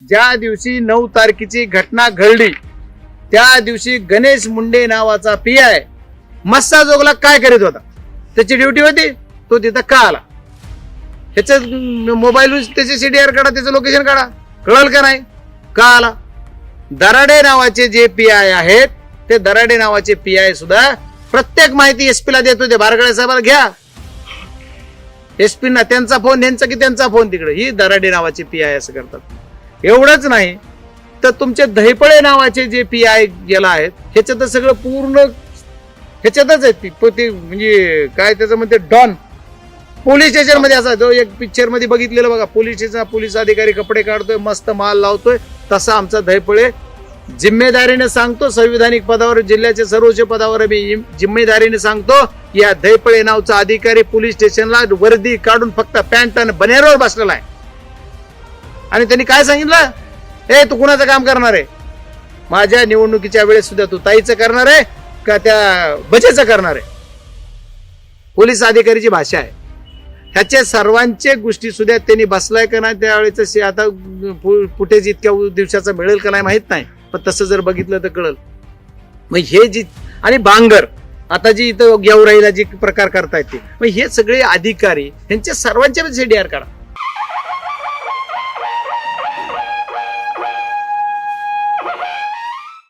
ज्या दिवशी 9 तारखेची घटना घडली त्या दिवशी गणेश मुंडे नावाचा पीआय मस्साजोगला काय करीत होता? त्याची ड्युटी होती, तो तिथं का आला? ह्याच्या मोबाईलवरून त्याचे सीडीआर काढा, त्याचं लोकेशन काढा, कळल का नाही का आला? दराडे नावाचे जे पीआय आहेत ते दराडे नावाचे पीआय सुद्धा प्रत्येक माहिती एसपी ला देत होते. बारगळे साहेबांना घ्या, एसपी ना त्यांचा फोन, यांचा की त्यांचा फोन तिकडे. ही दराडे नावाचे पीआय असं करतात. एवढंच नाही तर तुमचे दहिपळे नावाचे जे पीआय गेला आहेत ह्याच्यात सगळं पूर्ण ह्याच्यातच आहे. म्हणजे काय त्याचं म्हणते डॉन पोलीस स्टेशन मध्ये असा जो एक पिक्चर मध्ये बघितलेलं बघा, पोलीस अधिकारी कपडे काढतोय, मस्त माल लावतोय, तसा आमचा दहिपळे जिम्मेदारीने सांगतो, संविधानिक पदावर, जिल्ह्याच्या सर्वोच्च पदावर मी जिम्मेदारीने सांगतो, या दहिपळे नावचा अधिकारी पोलीस स्टेशनला वर्दी काढून फक्त पॅन्ट आणि बनेरवर बसलेला आहे. आणि त्यांनी काय सांगितलं, ए तू कुणाचं काम करणार आहे? माझ्या निवडणुकीच्या वेळेस सुद्धा तू ताईचं करणार आहे का त्या बजेचं करणार आहे? पोलीस अधिकारीची भाषा आहे. ह्याच्या सर्वांच्या गोष्टी सुद्धा त्यांनी बसलाय का नाही त्यावेळेच आता फुटेज इतक्या दिवसाचा मिळेल का नाही माहित नाही, पण तसं जर बघितलं तर कळल. मग हे जी आणि बांगर आता जी इथं गेवराईला जी प्रकार करतायत ते, मग हे सगळे अधिकारी यांच्या सर्वांच्या सीडीआर काढा.